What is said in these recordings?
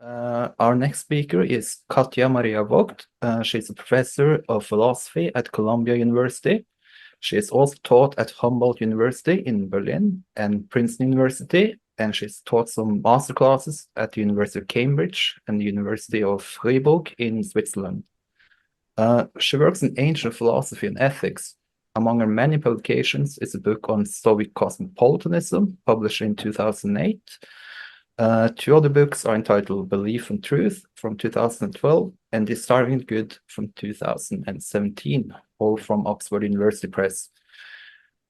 Our next speaker is Katja Maria Vogt. She's a professor of philosophy at Columbia University. She has also taught at Humboldt University in Berlin and Princeton University, and she's taught some master classes at the University of Cambridge and the University of Freiburg in Switzerland. She works in ancient philosophy and ethics. Among her many publications is a book on Stoic Cosmopolitanism, published in 2008. Two other books are entitled Belief and Truth from 2012 and The Starving Good from 2017, all from Oxford University Press.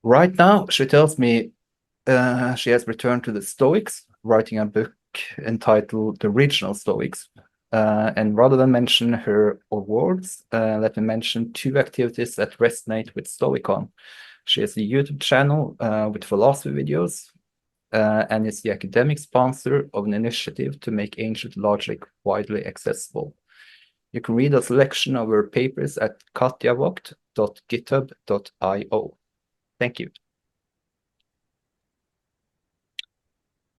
Right now, she tells me she has returned to the Stoics, writing a book entitled The Original Stoics. And rather than mention her awards, let me mention two activities that resonate with Stoicon. She has a YouTube channel with philosophy videos, and is the academic sponsor of an initiative to make ancient logic widely accessible. You can read a selection of her papers at katjavogt.github.io. Thank you.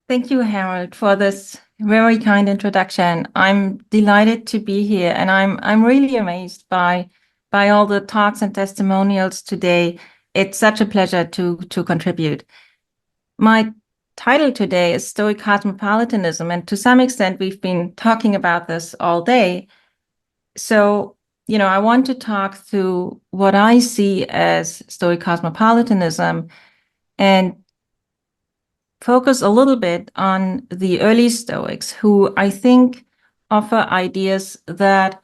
Thank you, Harald, for this very kind introduction. I'm delighted to be here, and I'm really amazed by all the talks and testimonials today. It's such a pleasure to contribute. My title today is Stoic Cosmopolitanism, and to some extent, we've been talking about this all day. So, I want to talk through what I see as Stoic Cosmopolitanism and focus a little bit on the early Stoics, who I think offer ideas that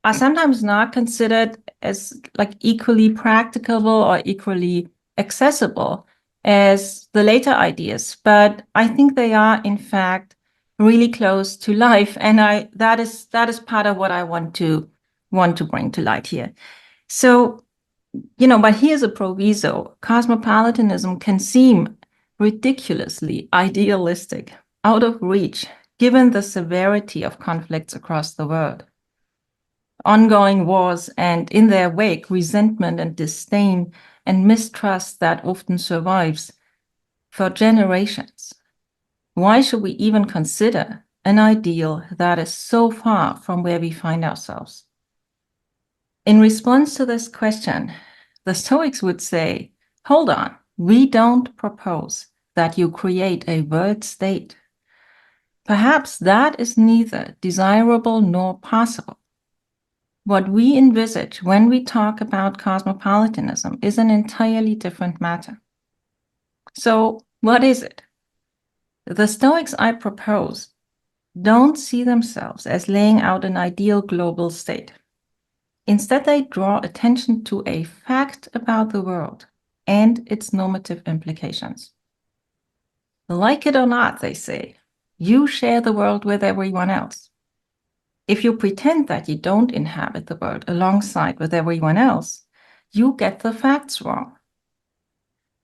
are sometimes not considered as equally practicable or equally accessible as the later ideas, but I think they are in fact really close to life, and that is part of what I want to bring to light here. So, but here's a proviso: cosmopolitanism can seem ridiculously idealistic, out of reach, given the severity of conflicts across the world. Ongoing wars and, in their wake, resentment and disdain and mistrust that often survives for generations. Why should we even consider an ideal that is so far from where we find ourselves? In response to this question, the Stoics would say, hold on, we don't propose that you create a world state. Perhaps that is neither desirable nor possible. What we envisage when we talk about cosmopolitanism is an entirely different matter. So, what is it? The Stoics I propose don't see themselves as laying out an ideal global state. Instead, they draw attention to a fact about the world and its normative implications. Like it or not, they say, you share the world with everyone else. If you pretend that you don't inhabit the world alongside with everyone else, you get the facts wrong.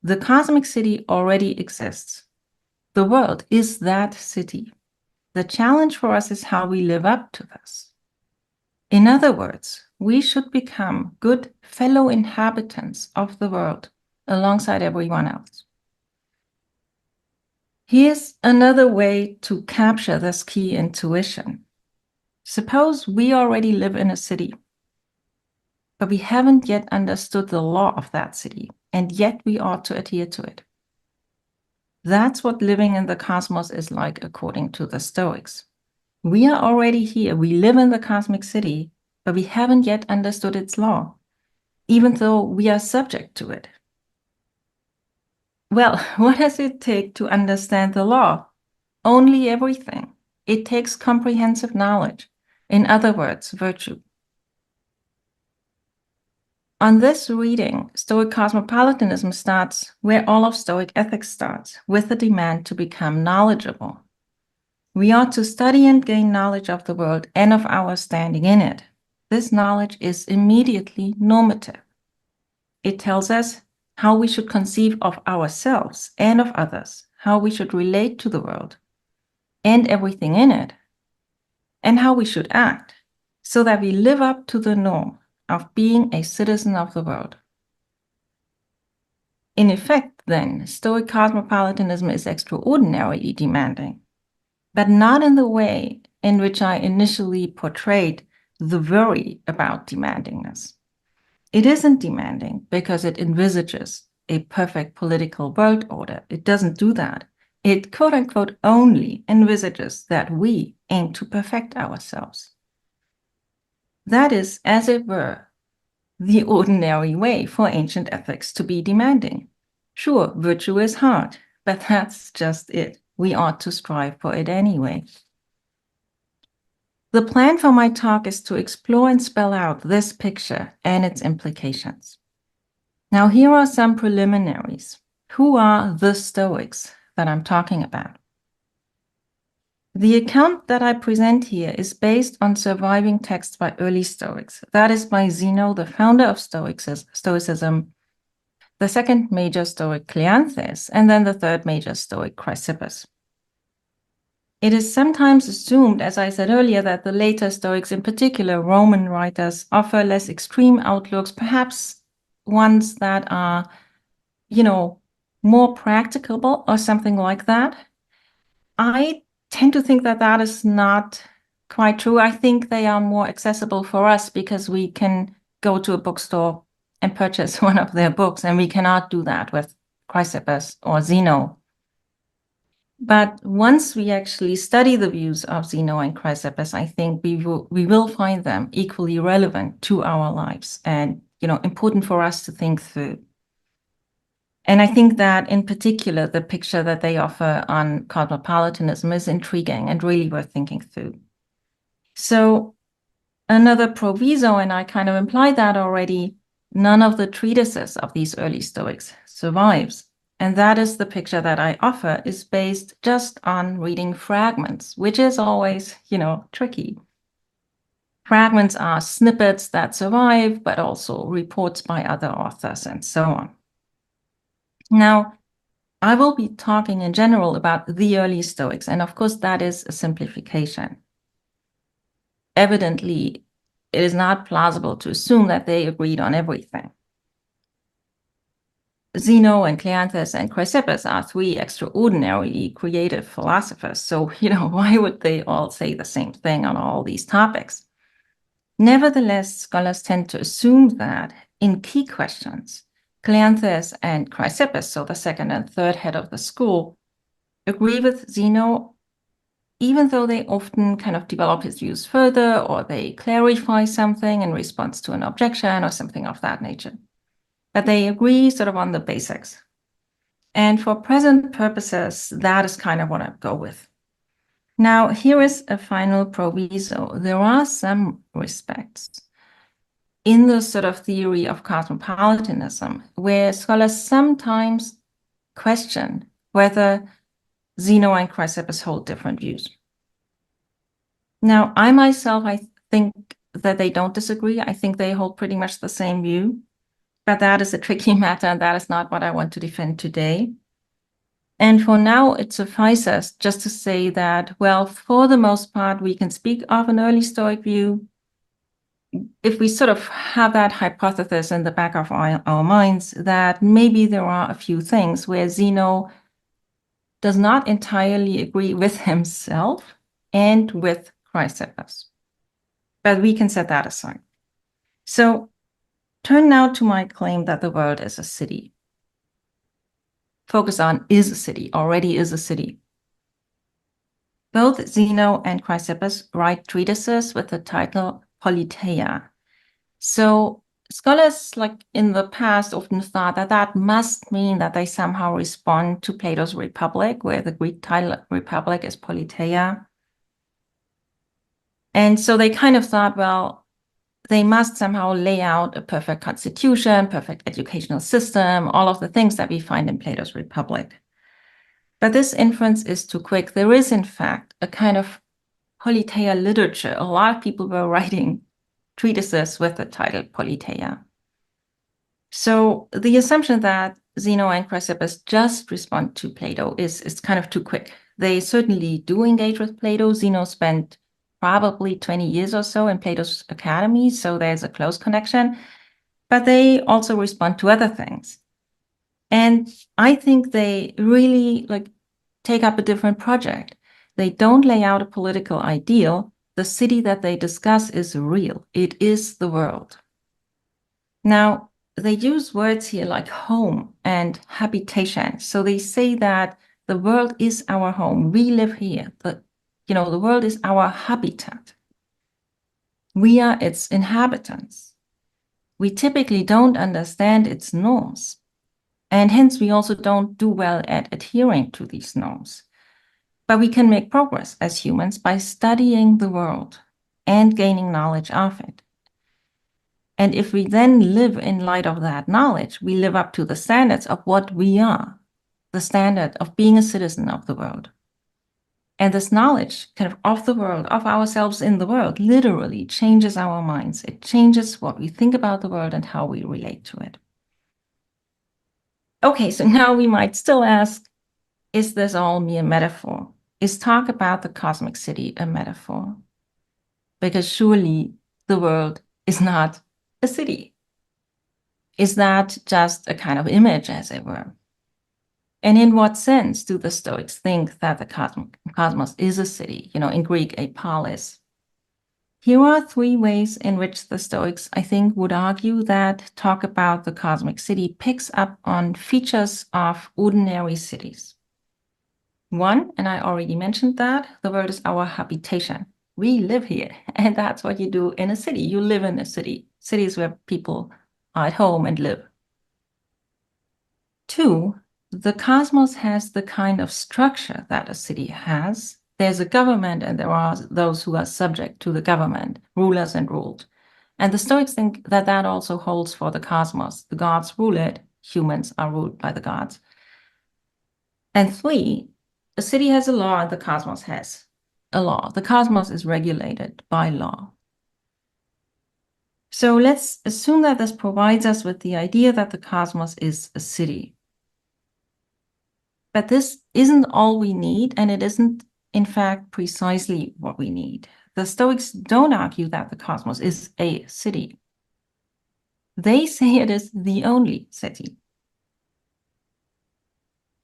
The cosmic city already exists. The world is that city. The challenge for us is how we live up to this. In other words, we should become good fellow inhabitants of the world alongside everyone else. Here's another way to capture this key intuition. Suppose we already live in a city, but we haven't yet understood the law of that city, and yet we ought to adhere to it. That's what living in the cosmos is like, according to the Stoics. We are already here, we live in the cosmic city, but we haven't yet understood its law, even though we are subject to it. Well, what does it take to understand the law? Only everything. It takes comprehensive knowledge. In other words, virtue. On this reading, Stoic cosmopolitanism starts where all of Stoic ethics starts, with the demand to become knowledgeable. We ought to study and gain knowledge of the world and of our standing in it. This knowledge is immediately normative. It tells us how we should conceive of ourselves and of others, how we should relate to the world and everything in it, and how we should act, so that we live up to the norm of being a citizen of the world. In effect, then, Stoic cosmopolitanism is extraordinarily demanding, but not in the way in which I initially portrayed the worry about demandingness. It isn't demanding because it envisages a perfect political world order. It doesn't do that. It quote unquote only envisages that we aim to perfect ourselves. That is, as it were, the ordinary way for ancient ethics to be demanding. Sure, virtue is hard, but that's just it. We ought to strive for it anyway. The plan for my talk is to explore and spell out this picture and its implications. Now, here are some preliminaries. Who are the Stoics that I'm talking about? The account that I present here is based on surviving texts by early Stoics. That is by Zeno, the founder of Stoicism, the second major Stoic Cleanthes, and then the third major Stoic Chrysippus. It is sometimes assumed, as I said earlier, that the later Stoics, in particular Roman writers, offer less extreme outlooks, perhaps ones that are, more practicable or something like that. I tend to think that that is not quite true. I think they are more accessible for us because we can go to a bookstore and purchase one of their books, and we cannot do that with Chrysippus or Zeno. But once we actually study the views of Zeno and Chrysippus, I think we will find them equally relevant to our lives and, important for us to think through. And I think that in particular, the picture that they offer on cosmopolitanism is intriguing and really worth thinking through. So another proviso, and I kind of implied that already, none of the treatises of these early Stoics survives. And that is the picture that I offer is based just on reading fragments, which is always, tricky. Fragments are snippets that survive, but also reports by other authors and so on. Now, I will be talking in general about the early Stoics, and of course that is a simplification. Evidently, it is not plausible to assume that they agreed on everything. Zeno and Cleanthes and Chrysippus are three extraordinarily creative philosophers, so, why would they all say the same thing on all these topics? Nevertheless, scholars tend to assume that in key questions, Cleanthes and Chrysippus, so the second and third head of the school, agree with Zeno, even though they often kind of develop his views further, or they clarify something in response to an objection or something of that nature. But they agree sort of on the basics. And for present purposes, that is kind of what I go with. Now, here is a final proviso. There are some respects in the sort of theory of cosmopolitanism where scholars sometimes question whether Zeno and Chrysippus hold different views. Now, I myself, I think that they don't disagree. I think they hold pretty much the same view. But that is a tricky matter, and that is not what I want to defend today. And for now, it suffices just to say that, well, for the most part, we can speak of an early Stoic view. If we sort of have that hypothesis in the back of our minds, that maybe there are a few things where Zeno does not entirely agree with himself and with Chrysippus. But we can set that aside. So, turn now to my claim that the world is a city. Focus on is a city, already is a city. Both Zeno and Chrysippus write treatises with the title Politeia. So scholars like in the past often thought that that must mean that they somehow respond to Plato's Republic, where the Greek title Republic is Politeia. And so they kind of thought, well, they must somehow lay out a perfect constitution, perfect educational system, all of the things that we find in Plato's Republic. But this inference is too quick. There is, in fact, a kind of Politeia literature. A lot of people were writing treatises with the title Politeia. So the assumption that Zeno and Chrysippus just respond to Plato is kind of too quick. They certainly do engage with Plato. Zeno spent probably 20 years or so in Plato's academy, so there's a close connection, but they also respond to other things. And I think they really take up a different project. They don't lay out a political ideal. The city that they discuss is real. It is the world. Now, they use words here like home and habitation. So they say that the world is our home. We live here. The world is our habitat. We are its inhabitants. We typically don't understand its norms. And hence, we also don't do well at adhering to these norms. But we can make progress as humans by studying the world and gaining knowledge of it. And if we then live in light of that knowledge, we live up to the standards of what we are, the standard of being a citizen of the world. And this knowledge of the world, of ourselves in the world, literally changes our minds. It changes what we think about the world and how we relate to it. Okay, so now we might still ask, is this all mere metaphor? Is talk about the cosmic city a metaphor? Because surely the world is not a city. Is that just a kind of image, as it were? And in what sense do the Stoics think that the cosmos is a city, in Greek, a polis? Here are three ways in which the Stoics, I think, would argue that talk about the cosmic city picks up on features of ordinary cities. One, and I already mentioned that, the world is our habitation. We live here, and that's what you do in a city. You live in a city. Cities where people are at home and live. Two, the cosmos has the kind of structure that a city has. There's a government, and there are those who are subject to the government, rulers and ruled. And the Stoics think that that also holds for the cosmos. The gods rule it. Humans are ruled by the gods. And three, a city has a law, and the cosmos has a law. The cosmos is regulated by law. So let's assume that this provides us with the idea that the cosmos is a city. But this isn't all we need, and it isn't, in fact, precisely what we need. The Stoics don't argue that the cosmos is a city. They say it is the only city.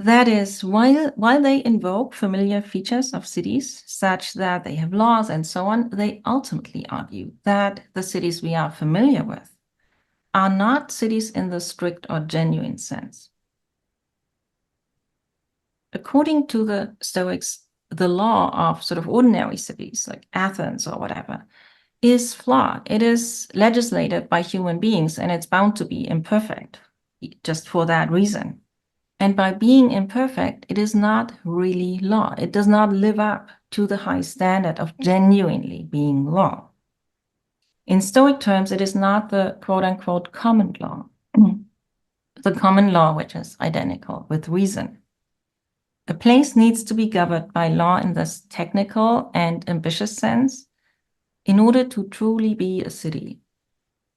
That is, while they invoke familiar features of cities, such that they have laws and so on, they ultimately argue that the cities we are familiar with are not cities in the strict or genuine sense. According to the Stoics, the law of sort of ordinary cities, like Athens or whatever, is flawed. It is legislated by human beings, and it's bound to be imperfect, just for that reason. And by being imperfect, it is not really law. It does not live up to the high standard of genuinely being law. In Stoic terms, it is not the quote-unquote common law, the common law which is identical with reason. A place needs to be governed by law in this technical and ambitious sense in order to truly be a city.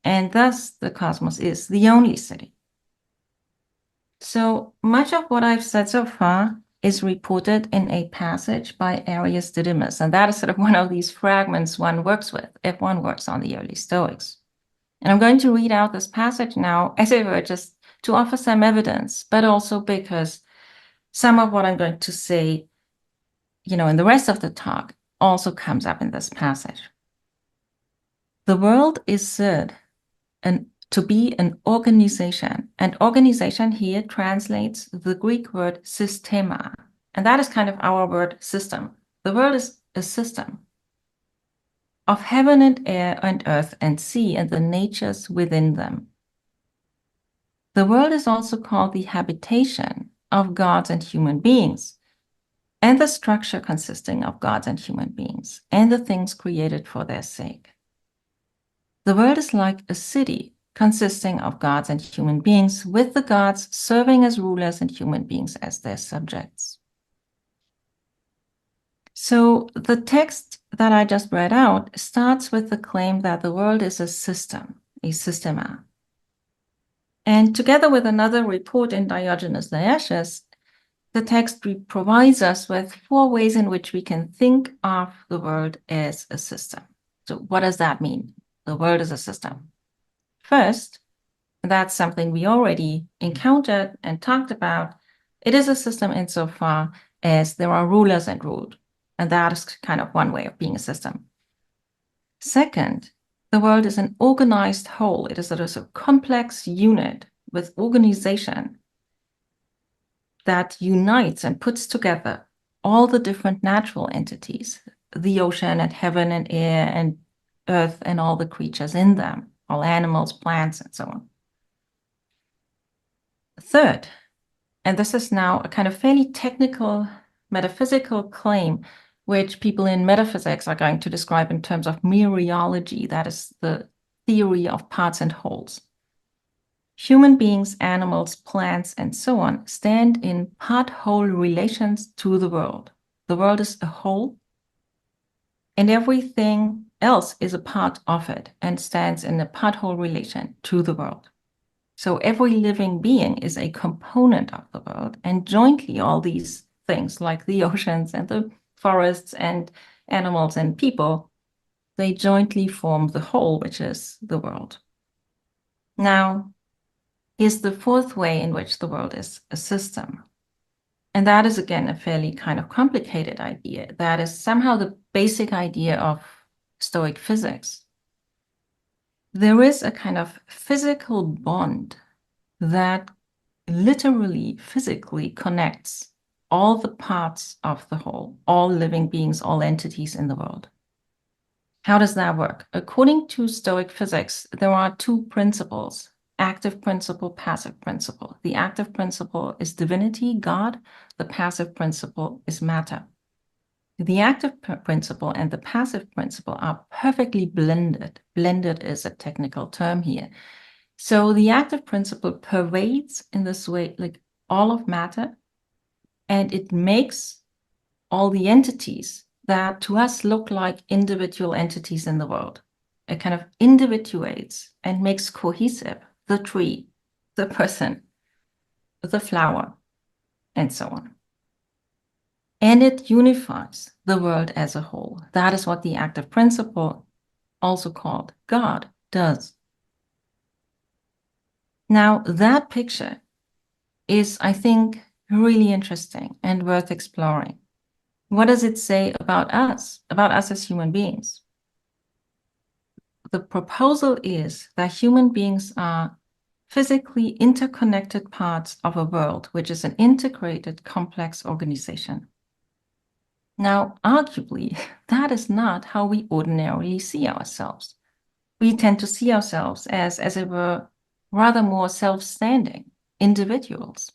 And thus, the cosmos is the only city. So much of what I've said so far is reported in a passage by Arius Didymus, and that is sort of one of these fragments one works with if one works on the early Stoics. And I'm going to read out this passage now, as it were, just to offer some evidence, but also because some of what I'm going to say, in the rest of the talk also comes up in this passage. The world is said to be an organization. And organization here translates the Greek word systema. And that is kind of our word system. The world is a system of heaven and air and earth and sea and the natures within them. The world is also called the habitation of gods and human beings, and the structure consisting of gods and human beings, and the things created for their sake. The world is like a city consisting of gods and human beings, with the gods serving as rulers and human beings as their subjects. So the text that I just read out starts with the claim that the world is a system, a systema. And together with another report in Diogenes Laertius, the text provides us with 4 ways in which we can think of the world as a system. So what does that mean? The world is a system. First, that's something we already encountered and talked about. It is a system insofar as there are rulers and ruled. And that is kind of one way of being a system. Second, the world is an organized whole. It is a complex unit with organization that unites and puts together all the different natural entities, the ocean and heaven and air and earth and all the creatures in them, all animals, plants, and so on. Third, and this is now a kind of fairly technical metaphysical claim, which people in metaphysics are going to describe in terms of mereology, that is the theory of parts and wholes. Human beings, animals, plants, and so on stand in part-whole relations to the world. The world is a whole, and everything else is a part of it and stands in a part-whole relation to the world. So every living being is a component of the world, and jointly all these things like the oceans and the forests and animals and people, they jointly form the whole, which is the world. Now, here's the fourth way in which the world is a system. And that is, again, a fairly kind of complicated idea. That is somehow the basic idea of Stoic physics. There is a kind of physical bond that literally, physically connects all the parts of the whole, all living beings, all entities in the world. How does that work? According to Stoic physics, there are two principles: active principle, passive principle. The active principle is divinity, God. The passive principle is matter. The active principle and the passive principle are perfectly blended. Blended is a technical term here. So the active principle pervades in this way, like all of matter, and it makes all the entities that to us look like individual entities in the world. It kind of individuates and makes cohesive the tree, the person, the flower, and so on. And it unifies the world as a whole. That is what the active principle, also called God, does. Now, that picture is, I think, really interesting and worth exploring. What does it say about us as human beings? The proposal is that human beings are physically interconnected parts of a world, which is an integrated, complex organization. Now, arguably, that is not how we ordinarily see ourselves. We tend to see ourselves as it were, rather more self-standing individuals.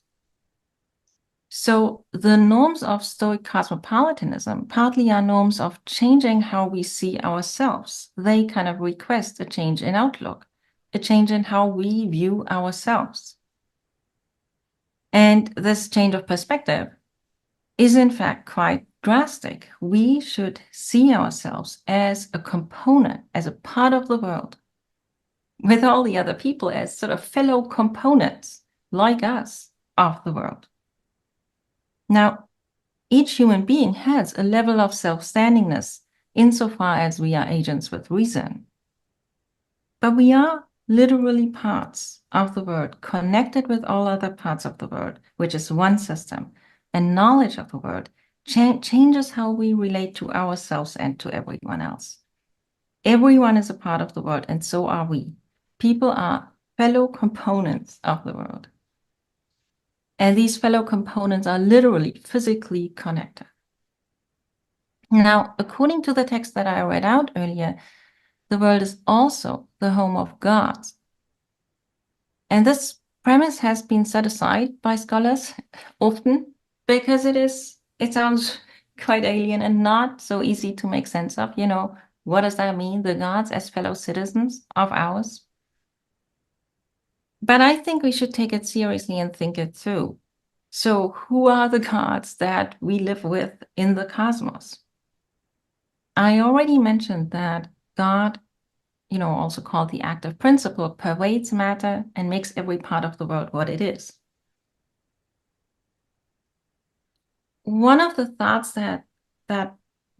So the norms of Stoic cosmopolitanism partly are norms of changing how we see ourselves. They kind of request a change in outlook, a change in how we view ourselves. And this change of perspective is in fact quite drastic. We should see ourselves as a component, as a part of the world, with all the other people as sort of fellow components like us of the world. Now, each human being has a level of self-standingness insofar as we are agents with reason. But we are literally parts of the world, connected with all other parts of the world, which is one system. And knowledge of the world changes how we relate to ourselves and to everyone else. Everyone is a part of the world, and so are we. People are fellow components of the world. And these fellow components are literally physically connected. Now, according to the text that I read out earlier, the world is also the home of gods. And this premise has been set aside by scholars often because it sounds quite alien and not so easy to make sense of. You know, what does that mean? The gods as fellow citizens of ours? But I think we should take it seriously and think it through. So who are the gods that we live with in the cosmos? I already mentioned that God, you know, also called the active principle, pervades matter and makes every part of the world what it is. One of the thoughts that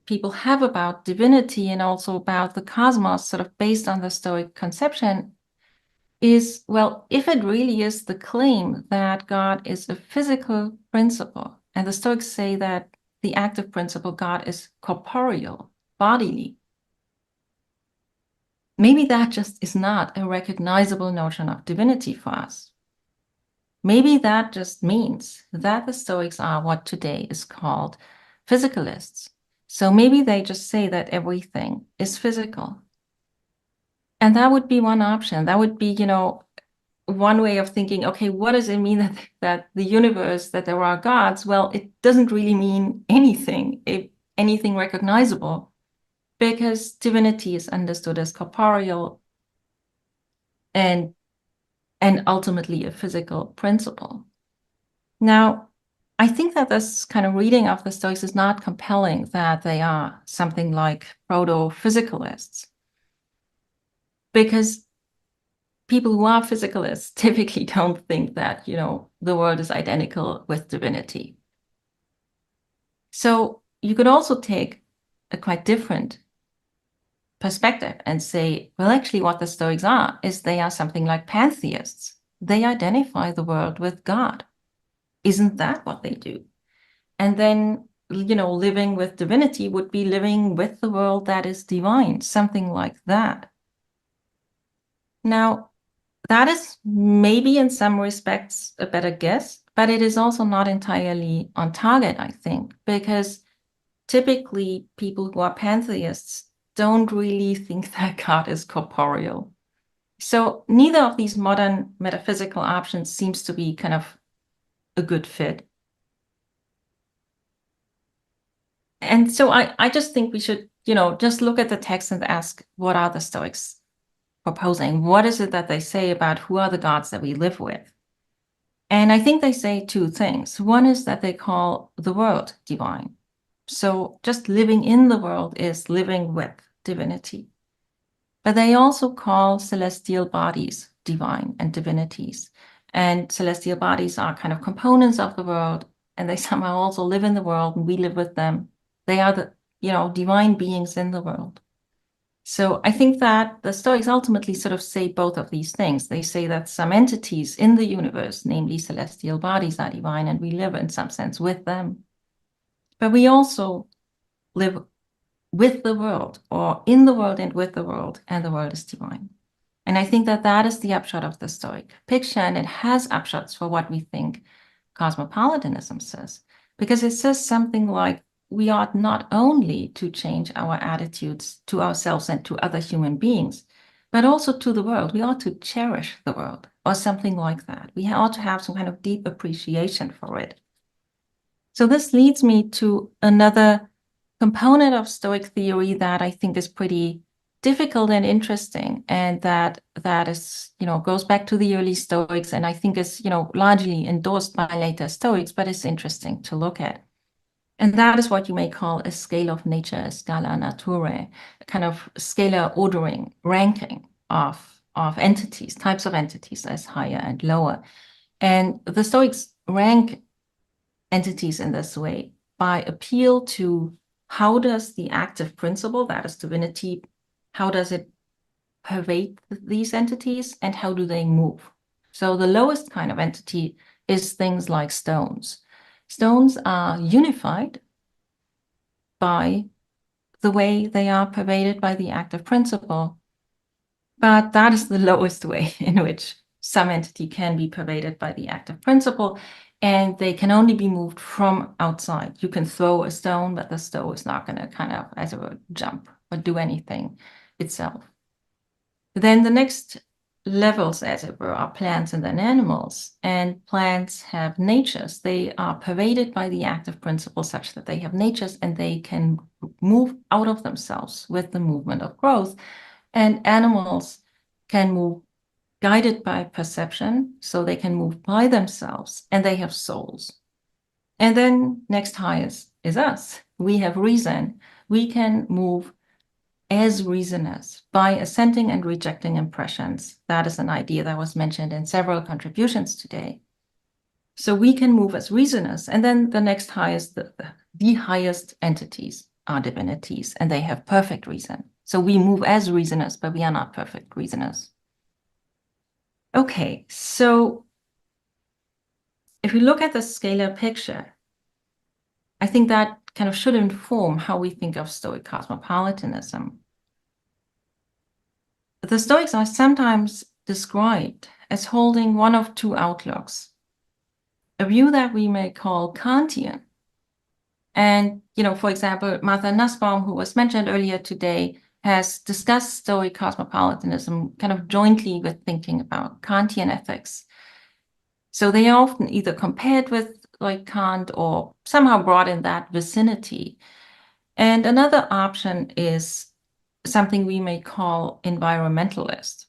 people have about divinity and also about the cosmos, sort of based on the Stoic conception, is, well, if it really is the claim that God is a physical principle, and the Stoics say that the active principle God is corporeal, bodily. Maybe that just is not a recognizable notion of divinity for us. Maybe that just means that the Stoics are what today is called physicalists. So maybe they just say that everything is physical. And that would be one option. That would be, one way of thinking, okay, what does it mean that the universe, that there are gods? Well, it doesn't really mean anything, anything recognizable, because divinity is understood as corporeal and ultimately a physical principle. Now, I think that this kind of reading of the Stoics is not compelling that they are something like proto-physicalists, because people who are physicalists typically don't think that, the world is identical with divinity. So you could also take a quite different perspective and say, well, actually what the Stoics are is they are something like pantheists. They identify the world with God. Isn't that what they do? And then, living with divinity would be living with the world that is divine, something like that. Now, that is maybe in some respects a better guess, but it is also not entirely on target, I think, because typically people who are pantheists don't really think that God is corporeal. So neither of these modern metaphysical options seems to be kind of a good fit. And so I just think we should, just look at the text and ask, what are the Stoics proposing? What is it that they say about who are the gods that we live with? And I think they say two things. One is that they call the world divine. So just living in the world is living with divinity. But they also call celestial bodies divine and divinities. And celestial bodies are kind of components of the world, and they somehow also live in the world, and we live with them. They are the, divine beings in the world. So I think that the Stoics ultimately sort of say both of these things. They say that some entities in the universe, namely celestial bodies, are divine, and we live in some sense with them. But we also live with the world, or in the world and with the world, and the world is divine. And I think that that is the upshot of the Stoic picture, and it has upshots for what we think Cosmopolitanism says, because it says something like, we ought not only to change our attitudes to ourselves and to other human beings, but also to the world. We ought to cherish the world, or something like that. We ought to have some kind of deep appreciation for it. So this leads me to another component of Stoic theory that I think is pretty difficult and interesting, and that is, goes back to the early Stoics, and I think is, largely endorsed by later Stoics, but it's interesting to look at. And that is what you may call a scale of nature, a scala naturae, a kind of scalar ordering, ranking of entities, types of entities as higher and lower. And the Stoics rank entities in this way by appeal to how does the active principle, that is divinity, how does it pervade these entities, and how do they move? So the lowest kind of entity is things like stones. Stones are unified by the way they are pervaded by the active principle, but that is the lowest way in which some entity can be pervaded by the active principle, and they can only be moved from outside. You can throw a stone, but the stone is not going to kind of, as it were, jump or do anything itself. Then the next levels, as it were, are plants and then animals. And plants have natures. They are pervaded by the active principle such that they have natures, and they can move out of themselves with the movement of growth. And animals can move guided by perception, so they can move by themselves, and they have souls. And then next highest is us. We have reason. We can move as reasoners by assenting and rejecting impressions. That is an idea that was mentioned in several contributions today. So we can move as reasoners, and then the next highest, the highest entities are divinities, and they have perfect reason. So we move as reasoners, but we are not perfect reasoners. Okay, so if we look at the scalar picture, I think that kind of should inform how we think of Stoic cosmopolitanism. The Stoics are sometimes described as holding one of two outlooks, a view that we may call Kantian. And, for example, Martha Nussbaum, who was mentioned earlier today, has discussed Stoic cosmopolitanism kind of jointly with thinking about Kantian ethics. So they are often either compared with like Kant or somehow brought in that vicinity. And another option is something we may call environmentalist.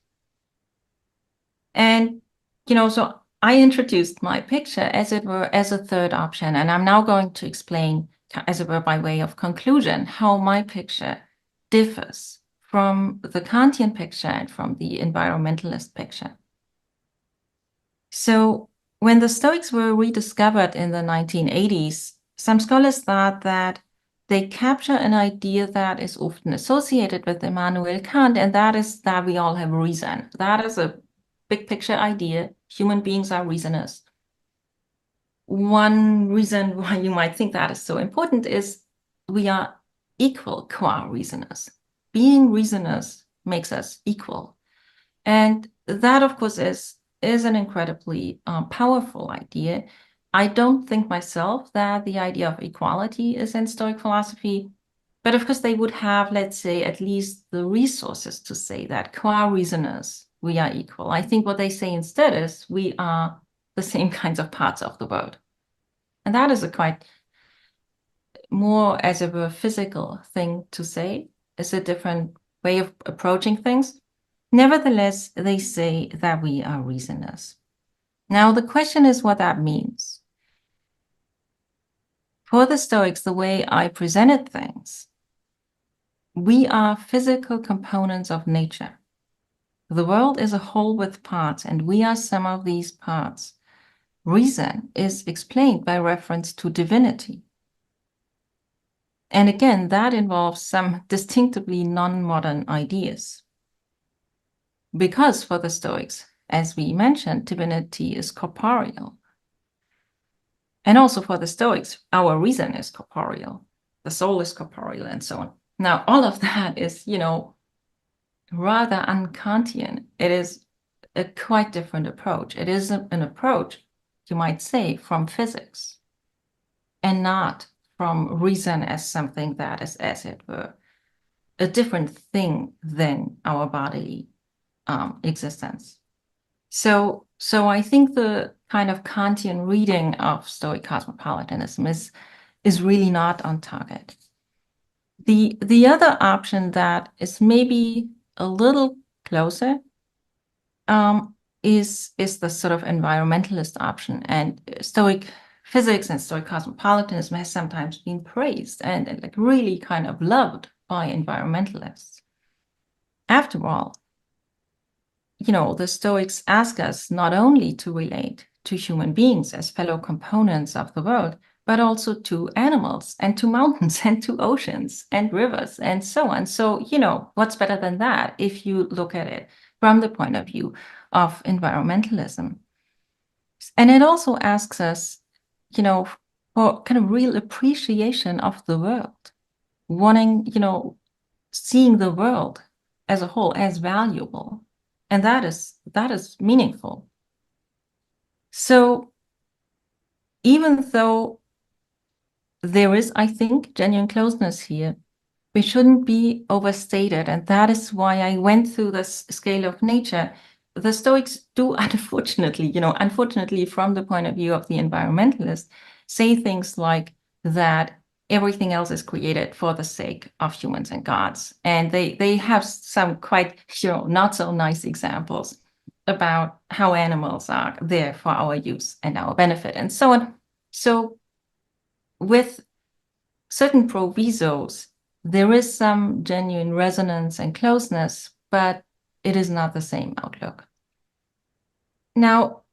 And, so I introduced my picture, as it were, as a third option. And I'm now going to explain, as it were, by way of conclusion, how my picture differs from the Kantian picture and from the environmentalist picture. So when the Stoics were rediscovered in the 1980s, some scholars thought that they capture an idea that is often associated with Immanuel Kant, and that is that we all have reason. That is a big picture idea. Human beings are reasoners. One reason why you might think that is so important is we are equal qua reasoners. Being reasoners makes us equal. And that, of course, is an incredibly powerful idea. I don't think myself that the idea of equality is in Stoic philosophy, but of course they would have, let's say, at least the resources to say that qua reasoners, we are equal. I think what they say instead is we are the same kinds of parts of the world. And that is a quite more as of a physical thing to say. It's a different way of approaching things. Nevertheless, they say that we are reasoners. Now, the question is what that means. For the Stoics, the way I presented things, we are physical components of nature. The world is a whole with parts, and we are some of these parts. Reason is explained by reference to divinity. And again, that involves some distinctively non-modern ideas. Because for the Stoics, as we mentioned, divinity is corporeal. And also for the Stoics, our reason is corporeal, the soul is corporeal, and so on. Now, all of that is, rather un-Kantian. It is a quite different approach. It is an approach, you might say, from physics, and not from reason as something that is, as it were, a different thing than our bodily existence. So I think the kind of Kantian reading of Stoic cosmopolitanism is really not on target. The other option that is maybe a little closer is the sort of environmentalist option. And Stoic physics and Stoic cosmopolitanism has sometimes been praised and like really kind of loved by environmentalists. After all, the Stoics ask us not only to relate to human beings as fellow components of the world, but also to animals and to mountains and to oceans and rivers and so on. So, what's better than that if you look at it from the point of view of environmentalism? And it also asks us, for kind of real appreciation of the world, wanting, seeing the world as a whole as valuable. And that is meaningful. So even though there is, I think, genuine closeness here, we shouldn't be overstated. And that is why I went through this scale of nature. The Stoics do, unfortunately, unfortunately, from the point of view of the environmentalist, say things like that everything else is created for the sake of humans and gods. And they have some quite, not so nice examples about how animals are there for our use and our benefit and so on. So with certain provisos, there is some genuine resonance and closeness, but it is not the same outlook. Now,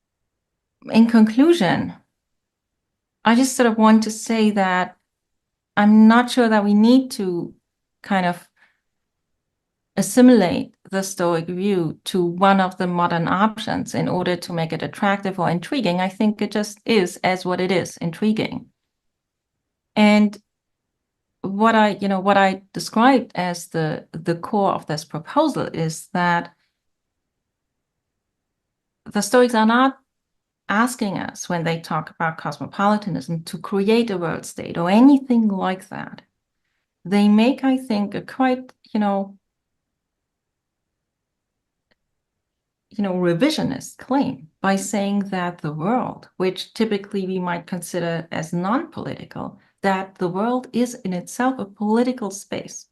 in conclusion, I just sort of want to say that I'm not sure that we need to kind of assimilate the Stoic view to one of the modern options in order to make it attractive or intriguing. I think it just is as what it is, intriguing. And what I described as the core of this proposal is that the Stoics are not asking us, when they talk about cosmopolitanism, to create a world state or anything like that. They make, I think, a quite, revisionist claim by saying that the world, which typically we might consider as non-political, that the world is in itself a political space.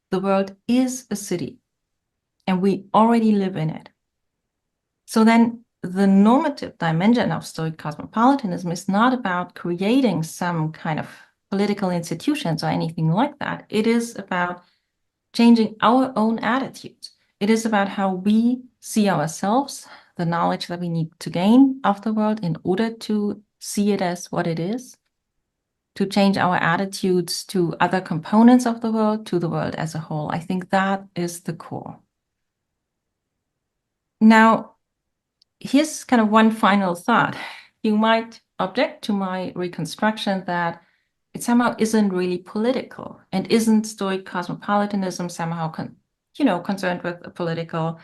The world is a city, and we already live in it. So then the normative dimension of Stoic cosmopolitanism is not about creating some kind of political institutions or anything like that. It is about changing our own attitudes. It is about how we see ourselves, the knowledge that we need to gain of the world in order to see it as what it is, to change our attitudes to other components of the world, to the world as a whole. I think that is the core. Now, here's kind of one final thought. You might object to my reconstruction that it somehow isn't really political, and isn't Stoic cosmopolitanism somehow concerned with a political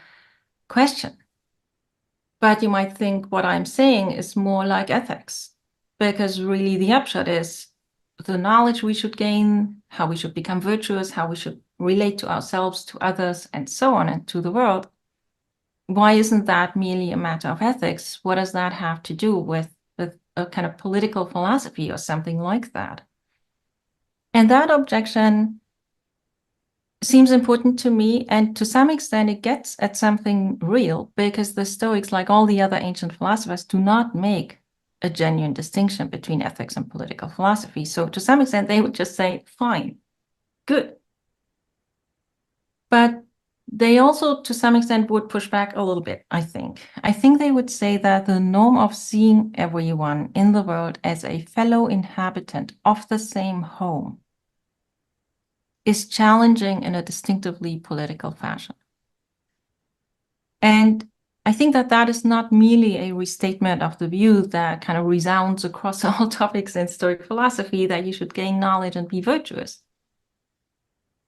question. But you might think what I'm saying is more like ethics, because really the upshot is the knowledge we should gain, how we should become virtuous, how we should relate to ourselves, to others, and so on, and to the world. Why isn't that merely a matter of ethics? What does that have to do with a kind of political philosophy or something like that? And that objection seems important to me, and to some extent it gets at something real, because the Stoics, like all the other ancient philosophers, do not make a genuine distinction between ethics and political philosophy. So to some extent they would just say, fine, good. But they also, to some extent, would push back a little bit, I think. I think they would say that the norm of seeing everyone in the world as a fellow inhabitant of the same home is challenging in a distinctively political fashion. And I think that that is not merely a restatement of the view that kind of resounds across all topics in Stoic philosophy, that you should gain knowledge and be virtuous.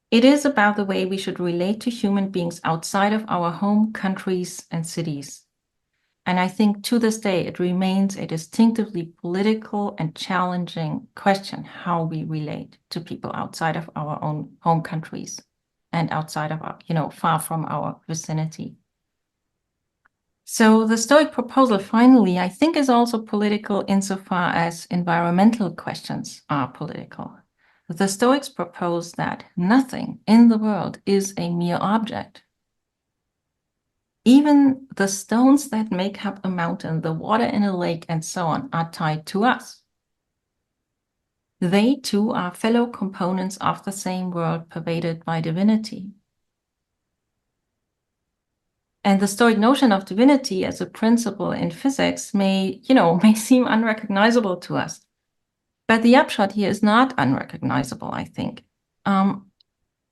It is about the way we should relate to human beings outside of our home countries and cities. And I think to this day, it remains a distinctively political and challenging question, how we relate to people outside of our own home countries and outside of our, far from our vicinity. So the Stoic proposal, finally, I think is also political insofar as environmental questions are political. The Stoics propose that nothing in the world is a mere object. Even the stones that make up a mountain, the water in a lake, and so on, are tied to us. They too are fellow components of the same world pervaded by divinity. And the Stoic notion of divinity as a principle in physics may seem unrecognizable to us. But the upshot here is not unrecognizable, I think.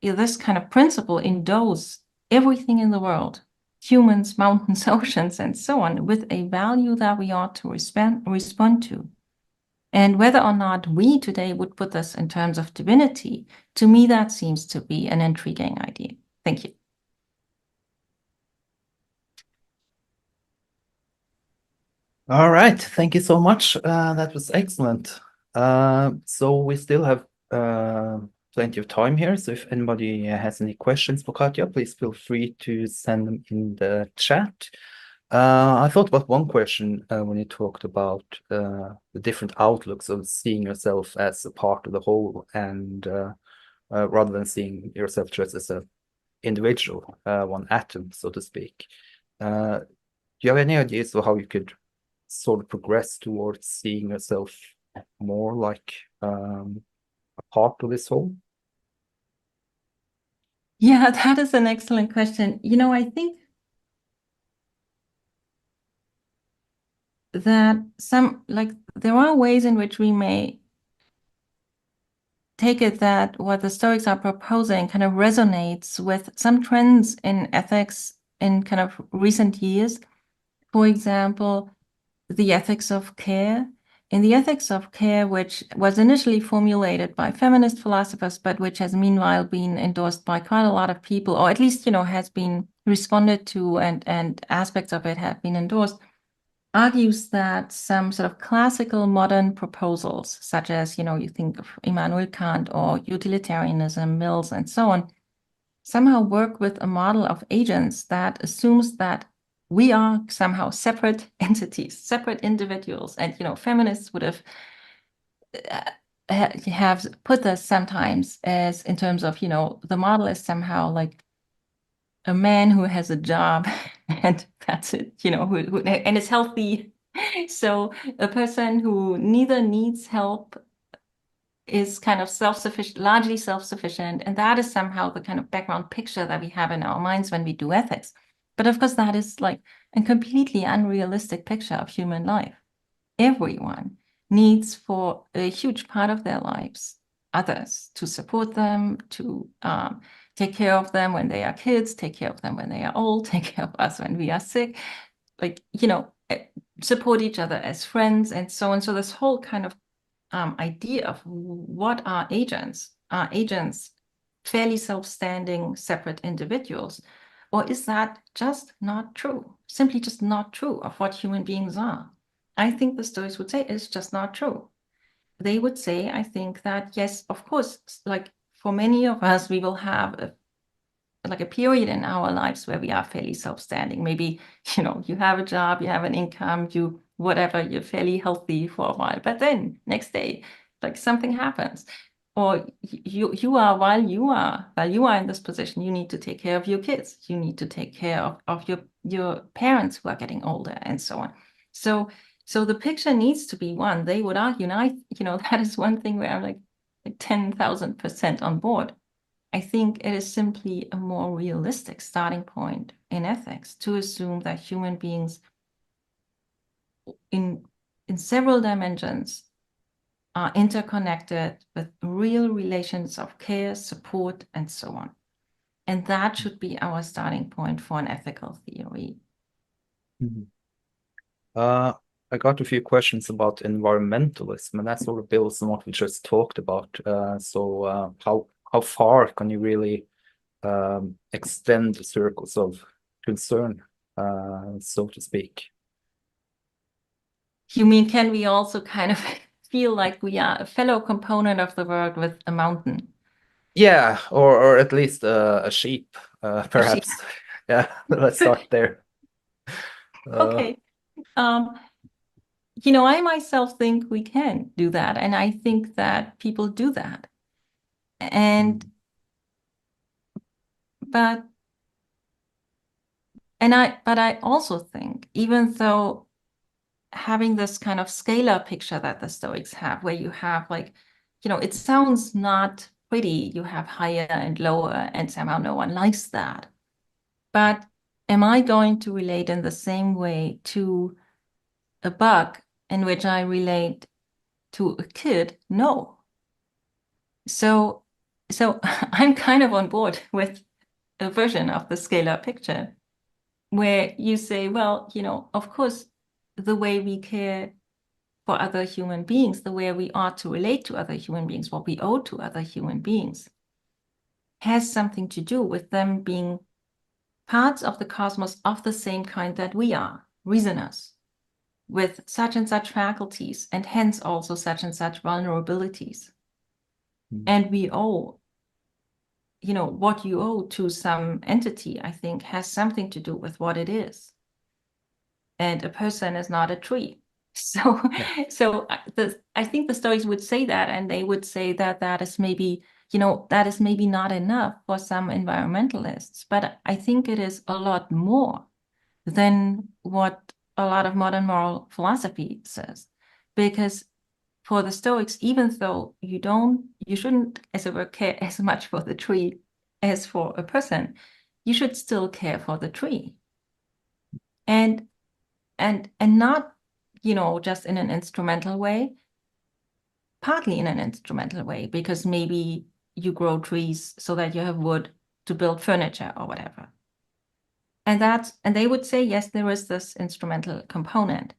This kind of principle endows everything in the world, humans, mountains, oceans, and so on, with a value that we ought to respond to. And whether or not we today would put this in terms of divinity, to me that seems to be an intriguing idea. Thank you. All right, thank you so much. That was excellent. So we still have plenty of time here. So if anybody has any questions for Katja, please feel free to send them in the chat. I thought about one question when you talked about the different outlooks of seeing yourself as a part of the whole, and rather than seeing yourself just as an individual, one atom, so to speak. Do you have any ideas of how you could sort of progress towards seeing yourself more like a part of this whole? Yeah, that is an excellent question. I think that there are ways in which we may take it that what the Stoics are proposing kind of resonates with some trends in ethics in kind of recent years. For example, the ethics of care, in the ethics of care, which was initially formulated by feminist philosophers, but which has meanwhile been endorsed by quite a lot of people, or at least, has been responded to, and aspects of it have been endorsed, argues that some sort of classical modern proposals, such as, you think of Immanuel Kant or utilitarianism, Mills, and so on, somehow work with a model of agents that assumes that we are somehow separate entities, separate individuals. And, feminists would have put this sometimes as in terms of, the model is somehow like a man who has a job and that's it, who and is healthy. So a person who neither needs help is kind of self-sufficient, largely self-sufficient. And that is somehow the kind of background picture that we have in our minds when we do ethics. But of course, that is like a completely unrealistic picture of human life. Everyone needs for a huge part of their lives others to support them, to take care of them when they are kids, take care of them when they are old, take care of us when we are sick, support each other as friends and so on. So this whole kind of idea of what are agents? Are agents fairly self-standing, separate individuals? Or is that just not true? Simply just not true of what human beings are? I think the Stoics would say it's just not true. They would say, I think that, yes, of course, like for many of us, we will have a period in our lives where we are fairly self-standing. Maybe, you have a job, you have an income, you're fairly healthy for a while. But then next day, like something happens. Or while you are in this position, you need to take care of your kids. You need to take care of your parents who are getting older and so on. So the picture needs to be one. They would argue, and that is one thing where I'm like 10,000% on board. I think it is simply a more realistic starting point in ethics to assume that human beings in several dimensions are interconnected with real relations of care, support, and so on. And that should be our starting point for an ethical theory. I got a few questions about environmentalism, and that sort of builds on what we just talked about. So how far can you really extend the circles of concern, so to speak? You mean, can we also kind of feel like we are a fellow component of the world with a mountain? Yeah, or at least a sheep, perhaps. A sheep. Yeah, let's start there. Okay. I myself think we can do that, and I think that people do that. But I also think, even though having this kind of scalar picture that the Stoics have, where you have it sounds not pretty, you have higher and lower, and somehow no one likes that. But am I going to relate in the same way to a bug in which I relate to a kid? No. So I'm kind of on board with a version of the scalar picture where you say, well, of course, the way we care for other human beings, the way we ought to relate to other human beings, what we owe to other human beings, has something to do with them being parts of the cosmos of the same kind that we are, reasoners, with such and such faculties, and hence also such and such vulnerabilities. And we owe, what you owe to some entity, I think, has something to do with what it is. And a person is not a tree. So, I think the Stoics would say that, and they would say that that is maybe not enough for some environmentalists. But I think it is a lot more than what a lot of modern moral philosophy says. Because for the Stoics, even though you shouldn't, as it were, care as much for the tree as for a person, you should still care for the tree. And not, just in an instrumental way, partly in an instrumental way, because maybe you grow trees so that you have wood to build furniture or whatever. And they would say, yes, there is this instrumental component,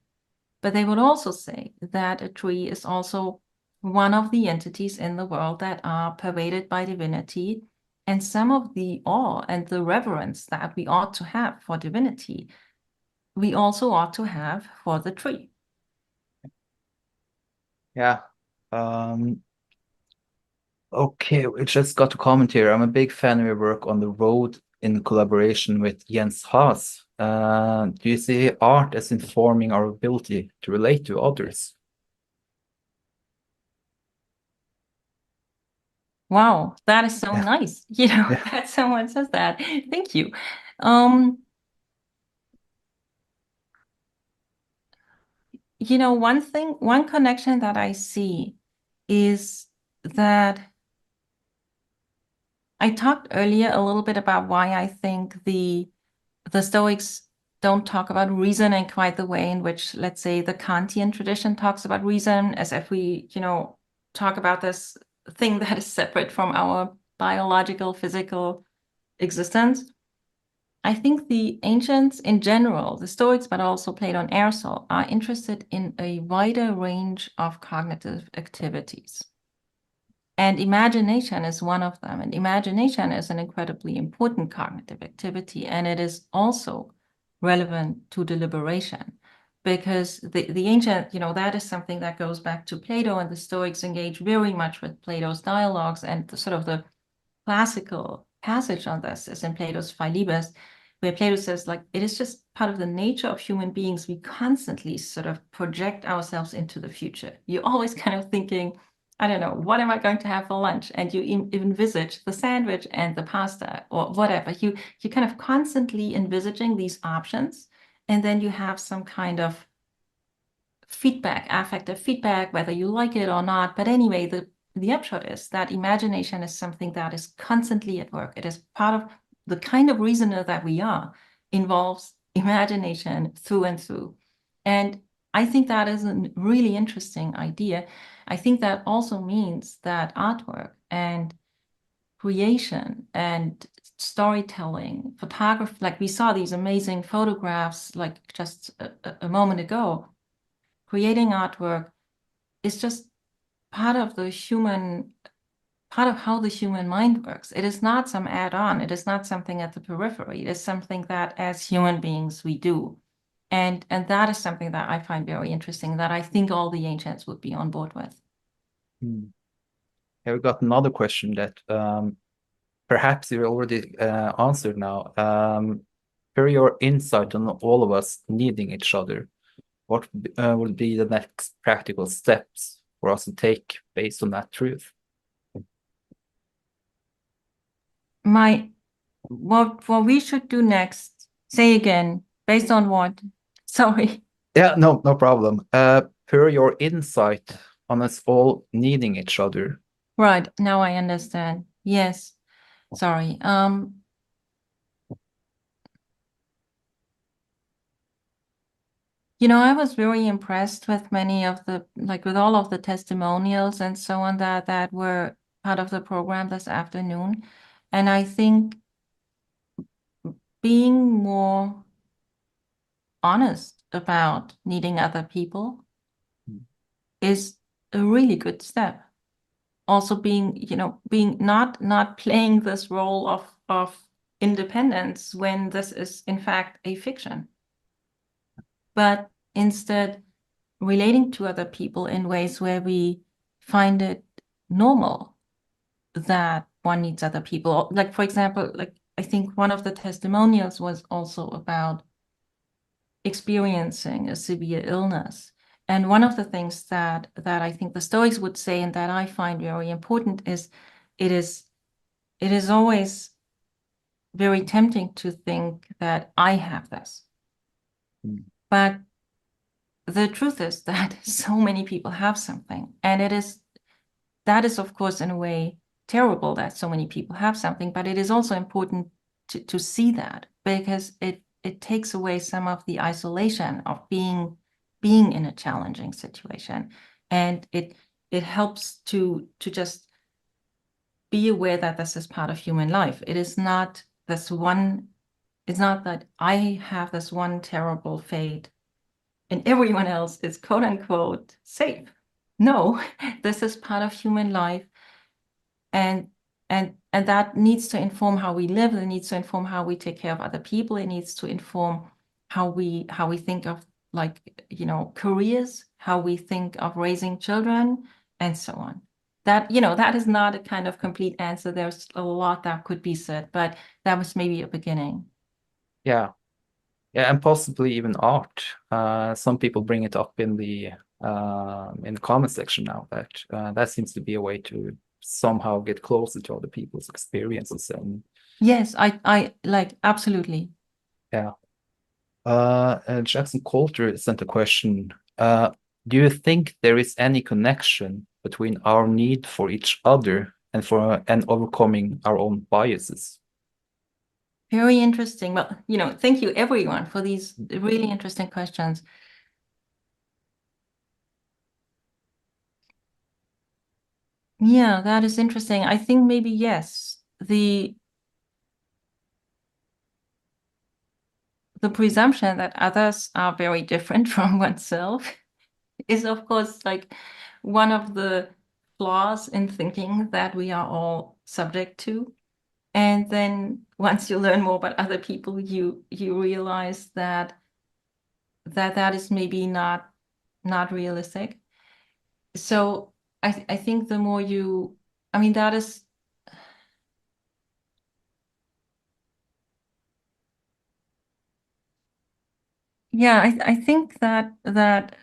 But they would also say that a tree is also one of the entities in the world that are pervaded by divinity, and some of the awe and the reverence that we ought to have for divinity, we also ought to have for the tree. Yeah. Okay, we just got a comment here. I'm a big fan of your work on the road in collaboration with Jens Haas. Do you see art as informing our ability to relate to others? Wow, that is so Yeah. nice, you know, Yeah. that someone says that. Thank you. You know, one connection that I see is that I talked earlier a little bit about why I think the Stoics don't talk about reason in quite the way in which, let's say, the Kantian tradition talks about reason, as if we, you know, talk about this thing that is separate from our biological, physical existence. I think the ancients in general, the Stoics, but also Plato and Aristotle, are interested in a wider range of cognitive activities. And imagination is one of them. And imagination is an incredibly important cognitive activity. And it is also relevant to deliberation, because the ancient, you know, that is something that goes back to Plato, and the Stoics engage very much with Plato's dialogues. And the sort of the classical passage on this is in Plato's Philebus, where Plato says, like, it is just part of the nature of human beings. We constantly sort of project ourselves into the future. You're always kind of thinking, I don't know, what am I going to have for lunch? And you envisage the sandwich and the pasta or whatever. You kind of constantly envisaging these options, and then you have some kind of feedback, affective feedback, whether you like it or not. But anyway, the upshot is that imagination is something that is constantly at work. It is part of the kind of reasoner that we are, involves imagination through and through. And I think that is a really interesting idea. I think that also means that artwork and creation and storytelling, photography, like we saw these amazing photographs like just a moment ago, creating artwork is just part of how the human mind works. It is not some add-on. It is not something at the periphery. It is something that as human beings we do. And that is something that I find very interesting, that I think all the ancients would be on board with. Yeah, we got another question that perhaps you already answered now. Per your insight on all of us needing each other, what would be the next practical steps for us to take based on that truth? What we should do next, say again, based on what? Sorry. Yeah, no problem. Per your insight on us all needing each other. Right, now I understand. Yes. Sorry. You know, I was very impressed with many of with all of the testimonials and so on that were part of the program this afternoon. And I think being more honest about needing other people is a really good step. Also being not playing this role of independence when this is in fact a fiction, but instead relating to other people in ways where we find it normal that one needs other people. Like, for example, like I think one of the testimonials was also about experiencing a severe illness. And one of the things that I think the Stoics would say, and that I find very important, is it is always very tempting to think that I have this. But the truth is that so many people have something. And that is, of course, in a way, terrible that so many people have something, but it is also important to see that, because it takes away some of the isolation of being in a challenging situation. And it helps to just be aware that this is part of human life. It is not it's not that I have this one terrible fate and everyone else is quote unquote safe. No, this is part of human life, and that needs to inform how we live. It needs to inform how we take care of other people. It needs to inform how we think of, like, careers, how we think of raising children, and so on. That, that is not a kind of complete answer. There's a lot that could be said, but that was maybe a beginning. Yeah. Yeah, and possibly even art. Some people bring it up in the comment section now, that that seems to be a way to somehow get closer to other people's experiences. And yes, I like, absolutely. yeah. Jackson Coulter sent a question. Do you think there is any connection between our need for each other and overcoming our own biases? Very interesting. Well, thank you everyone for these really interesting questions. Yeah, that is interesting. I think maybe yes. The presumption that others are very different from oneself is, of course, like one of the flaws in thinking that we are all subject to. And then once you learn more about other people, you realize that is maybe not realistic. So I think the more you, I mean, that is, yeah, I think that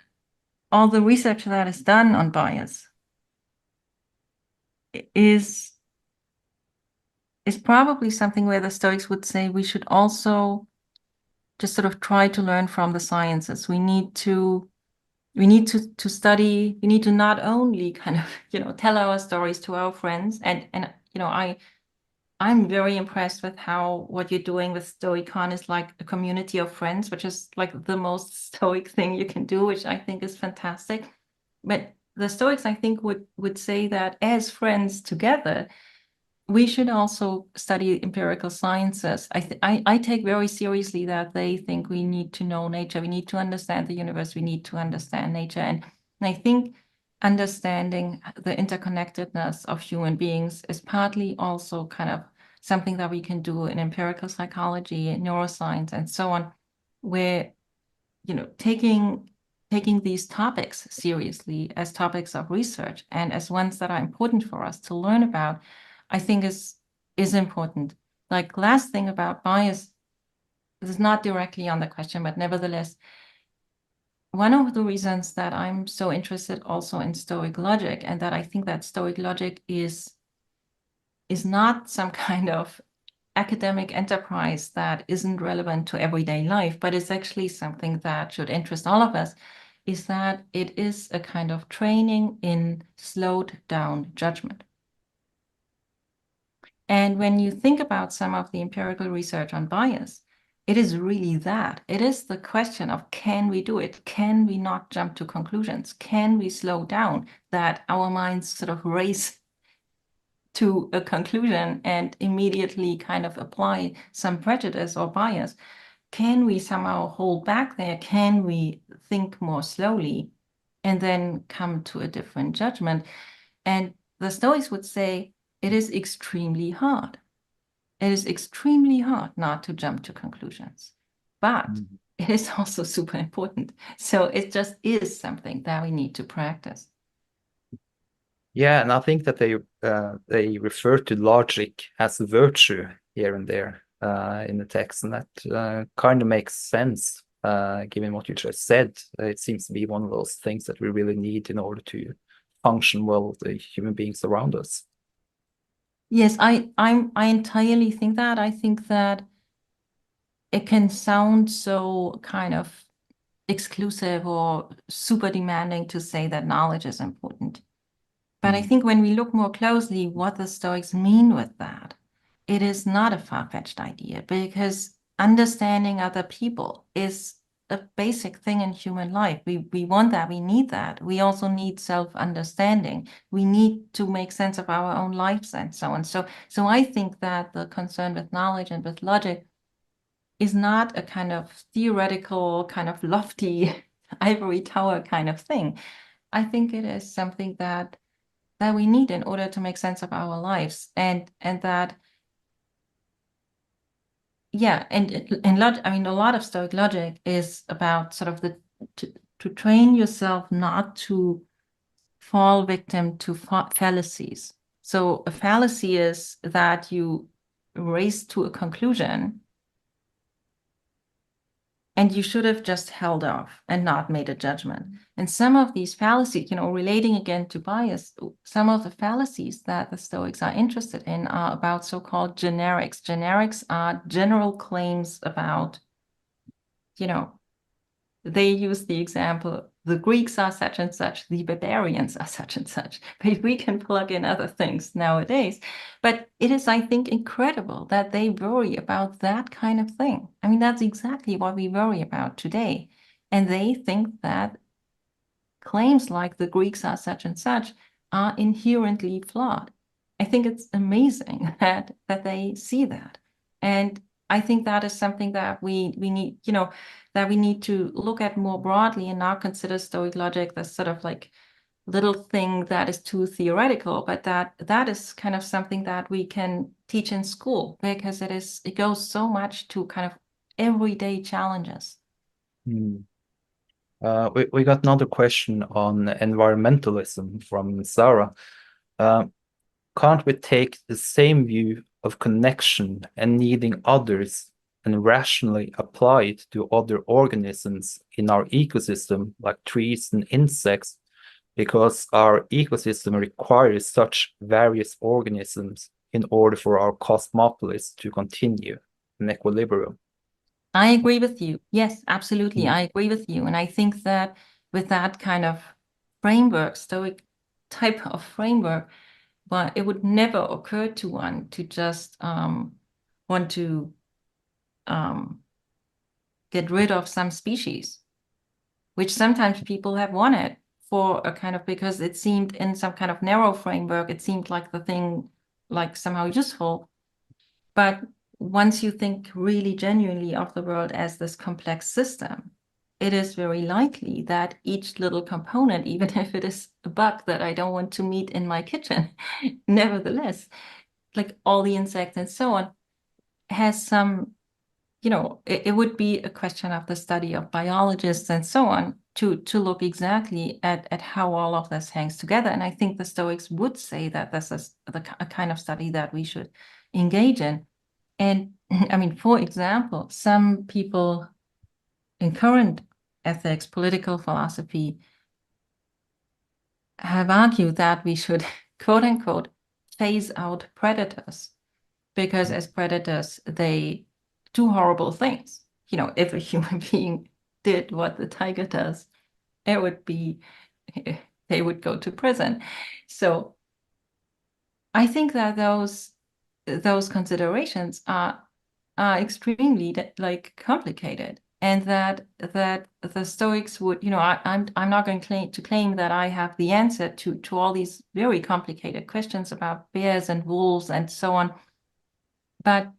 all the research that is done on bias is probably something where the Stoics would say we should also just sort of try to learn from the sciences. We need to study. We need to not only kind of tell our stories to our friends, and I'm very impressed with how what you're doing with Stoicon is like a community of friends, which is like the most Stoic thing you can do, which I think is fantastic. But the Stoics, I think, would say that as friends together, we should also study empirical sciences. I take very seriously that they think we need to know nature. We need to understand the universe. We need to understand nature. And I think understanding the interconnectedness of human beings is partly also kind of something that we can do in empirical psychology, neuroscience, and so on, where, taking these topics seriously as topics of research and as ones that are important for us to learn about, I think is important. Like, last thing about bias, this is not directly on the question, but nevertheless, one of the reasons that I'm so interested also in Stoic logic, and that I think that Stoic logic is not some kind of academic enterprise that isn't relevant to everyday life, but it's actually something that should interest all of us, is that it is a kind of training in slowed down judgment. And when you think about some of the empirical research on bias, it is really that. It is the question of, can we do it? Can we not jump to conclusions? Can we slow down, that our minds sort of race to a conclusion and immediately kind of apply some prejudice or bias? Can we somehow hold back there? Can we think more slowly and then come to a different judgment? And the Stoics would say it is extremely hard. It is extremely hard not to jump to conclusions, but it is also super important. So it just is something that we need to practice. Yeah, and I think that they refer to logic as a virtue here and there in the text, and that kind of makes sense given what you just said. It seems to be one of those things that we really need in order to function well with the human beings around us. Yes, I entirely think that. I think that it can sound so kind of exclusive or super demanding to say that knowledge is important. But I think when we look more closely what the Stoics mean with that, it is not a far-fetched idea, because understanding other people is a basic thing in human life. We want that, we need that. We also need self-understanding. We need to make sense of our own lives and so on. So I think that the concern with knowledge and with logic is not a kind of theoretical, kind of lofty ivory tower kind of thing. I think it is something that we need in order to make sense of our lives, and that, yeah, I mean, a lot of Stoic logic is about sort of to train yourself not to fall victim to fallacies. So a fallacy is that you race to a conclusion and you should have just held off and not made a judgment. And some of these fallacies, relating again to bias, some of the fallacies that the Stoics are interested in are about so-called generics. Generics are general claims about, they use the example, the Greeks are such and such, the barbarians are such and such. But we can plug in other things nowadays. But it is, I think, incredible that they worry about that kind of thing. I mean, that's exactly what we worry about today. And they think that claims like the Greeks are such and such are inherently flawed. I think it's amazing that they see that. And I think that is something that we need, that we need to look at more broadly and not consider Stoic logic this sort of like little thing that is too theoretical, but that is kind of something that we can teach in school, because it goes so much to kind of everyday challenges. We got another question on environmentalism from Sarah. Can't we take the same view of connection and needing others and rationally apply it to other organisms in our ecosystem, like trees and insects, because our ecosystem requires such various organisms in order for our cosmopolis to continue in equilibrium? I agree with you. Yes, absolutely. I agree with you. And I think that with that kind of framework, Stoic type of framework, but it would never occur to one to just want to get rid of some species, which sometimes people have wanted for a kind of, because it seemed in some kind of narrow framework, it seemed like the thing like somehow useful. But once you think really genuinely of the world as this complex system, it is very likely that each little component, even if it is a bug that I don't want to meet in my kitchen, nevertheless, like all the insects and so on, has some, it would be a question of the study of biologists and so on to look exactly at how all of this hangs together. And I think the Stoics would say that this is a kind of study that we should engage in. And I mean, for example, some people in current ethics, political philosophy, have argued that we should, quote unquote, phase out predators, because as predators, they do horrible things. If a human being did what the tiger does, it would be, they would go to prison. So I think that those considerations are extremely complicated, and that the Stoics would, I'm not going to claim that I have the answer to all these very complicated questions about bears and wolves and so on, but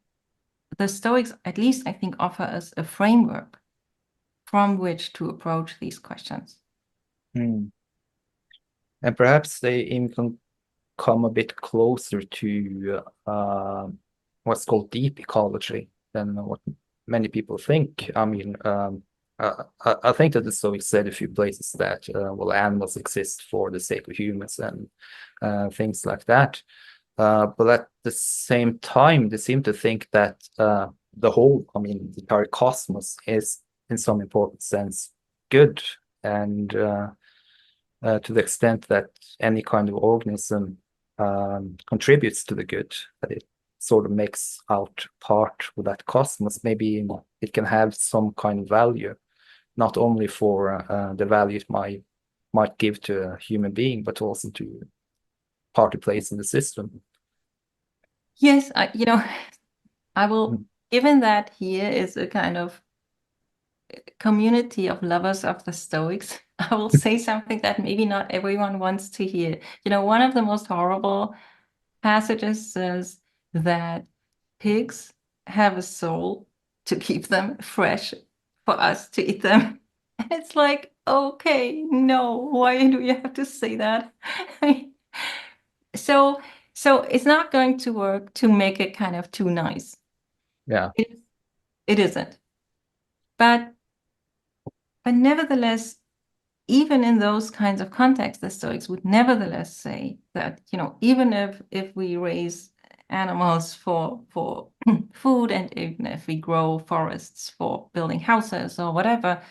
the Stoics, at least I think, offer us a framework from which to approach these questions. And perhaps they even can come a bit closer to what's called deep ecology than what many people think. I mean, I think that the Stoics said a few places that animals exist for the sake of humans and things like that. But at the same time, they seem to think that the whole, the entire cosmos is, in some important sense, good, and to the extent that any kind of organism contributes to the good, that it sort of makes out part of that cosmos. Maybe it can have some kind of value, not only for the value it might give to a human being, but also to part it plays in the system. Yes, I will, given that here is a kind of community of lovers of the Stoics, I will say something that maybe not everyone wants to hear. One of the most horrible passages says that pigs have a soul to keep them fresh for us to eat them. And it's like, okay, no, why do you have to say that? So it's not going to work to make it kind of too nice. Yeah. It isn't. But nevertheless, even in those kinds of contexts, the Stoics would nevertheless say that, even if we raise animals for food, and even if we grow forests for building houses or whatever,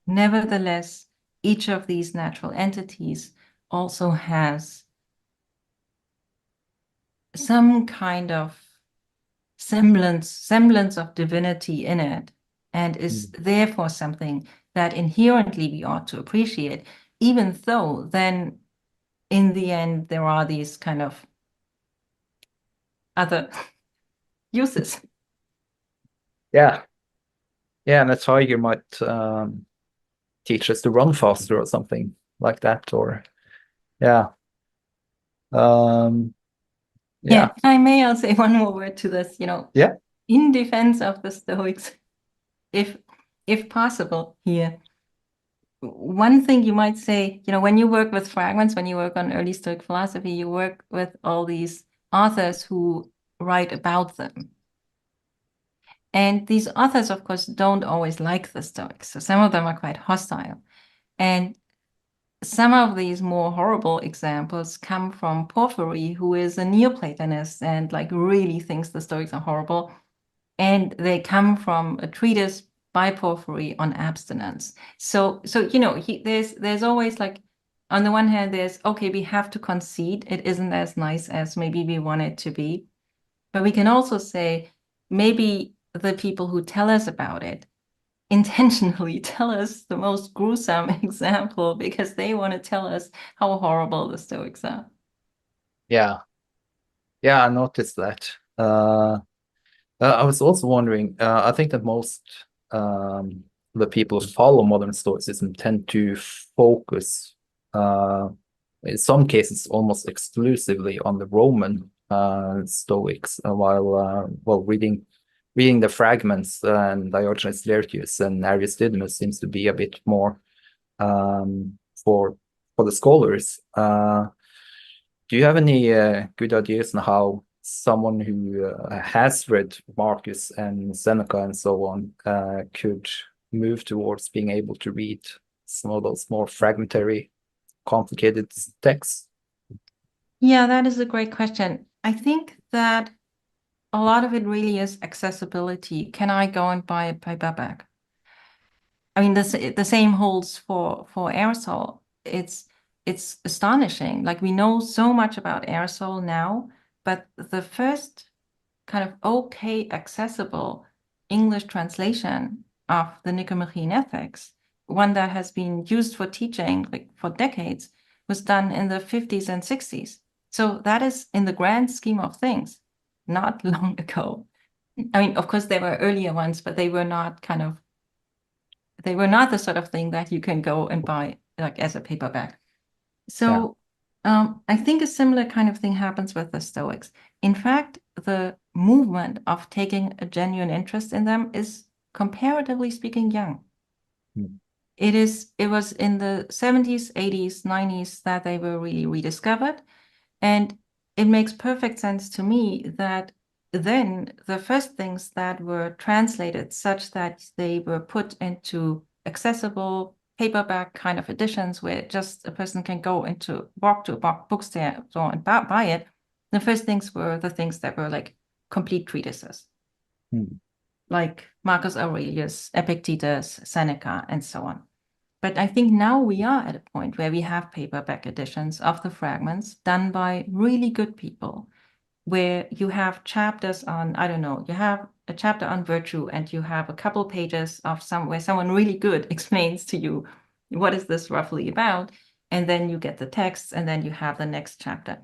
nevertheless, each of these natural entities also has some kind of semblance of divinity in it, and is therefore something that inherently we ought to appreciate, even though then in the end there are these kind of other uses. Yeah. Yeah, and a tiger might teach us to run faster or something like that, or yeah. Yeah. I may also say one more word to this, Yeah. in defense of the Stoics, if possible here. One thing you might say, when you work with fragments, when you work on early Stoic philosophy, you work with all these authors who write about them. And these authors, of course, don't always like the Stoics. So some of them are quite hostile. And some of these more horrible examples come from Porphyry, who is a Neoplatonist and really thinks the Stoics are horrible. And they come from a treatise by Porphyry on abstinence. So there's always on the one hand, there's, okay, we have to concede it isn't as nice as maybe we want it to be. But we can also say maybe the people who tell us about it intentionally tell us the most gruesome example because they want to tell us how horrible the Stoics are. Yeah. Yeah, I noticed that. I was also wondering, I think that most the people who follow modern Stoicism tend to focus, in some cases, almost exclusively on the Roman Stoics, while reading the fragments and Diogenes Laertius and Aristodemus seems to be a bit more for the scholars. Do you have any good ideas on how someone who has read Marcus and Seneca and so on could move towards being able to read some of those more fragmentary, complicated texts? Yeah, that is a great question. I think that a lot of it really is accessibility. Can I go and buy a paperback? I mean, the same holds for aerosol. It's astonishing. We know so much about aerosol now, but the first kind of okay accessible English translation of the Nicomachean Ethics, one that has been used for teaching for decades, was done in the 50s and 60s. So that is, in the grand scheme of things, not long ago. I mean, of course, there were earlier ones, but they were not the sort of thing that you can go and buy as a paperback. So I think a similar kind of thing happens with the Stoics. In fact, the movement of taking a genuine interest in them is, comparatively speaking, young. Mm. It was in the 70s, 80s, 90s that they were really rediscovered. And it makes perfect sense to me that then the first things that were translated such that they were put into accessible paperback kind of editions where just a person can walk to a bookstore and buy it, the first things were the things that were complete treatises. Mm. Like Marcus Aurelius, Epictetus, Seneca, and so on. But I think now we are at a point where we have paperback editions of the fragments done by really good people, where you have chapters on, I don't know, you have a chapter on virtue and you have a couple pages of where someone really good explains to you what is this roughly about, and then you get the texts and then you have the next chapter.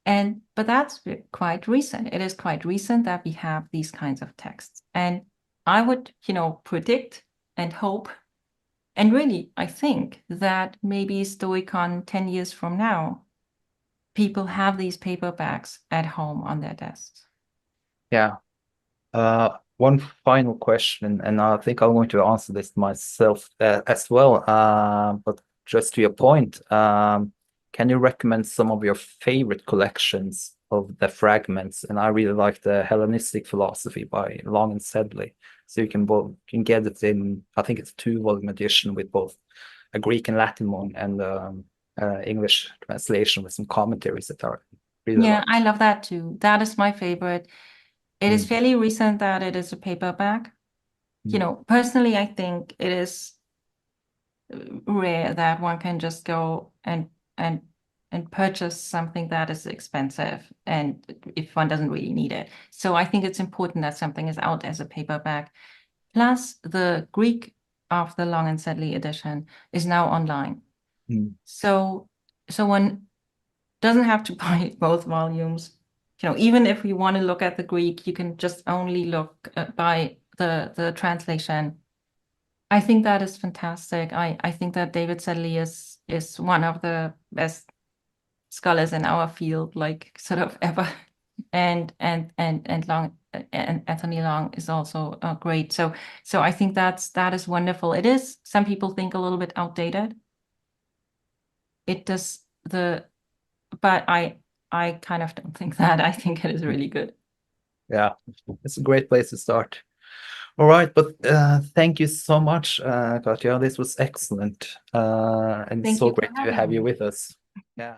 But that's quite recent. It is quite recent that we have these kinds of texts. And I would, predict and hope, and really, I think that maybe Stoicon 10 years from now, people have these paperbacks at home on their desks. Yeah. one final question, and I think I'm going to answer this myself as well. But just to your point, can you recommend some of your favorite collections of the fragments? And I really like the Hellenistic Philosophy by Long and Sedley. So you can get it in, I think it's 2-volume edition with both a Greek and Latin one and English translation with some commentaries that are really Yeah, like. I love that too. That is my favorite. It is fairly recent that it is a paperback. You know, personally, I think it is rare that one can just go and purchase something that is expensive, and if one doesn't really need it. So I think it's important that something is out as a paperback. Plus, the Greek of the Long and Sedley edition is now online. So one doesn't have to buy both volumes. You know, even if you want to look at the Greek, you can just only look by the translation. I think that is fantastic. I think that David Sedley is one of the best scholars in our field, like sort of ever. And Long and Anthony Long is also great. So I think that is wonderful. It is, some people think, a little bit outdated. It does but I kind of don't think that. I think it is really good. Yeah, it's a great place to start. All right, but thank you so much, Katja. This was excellent, and Thank so you for great to having have you me. with us. Yeah.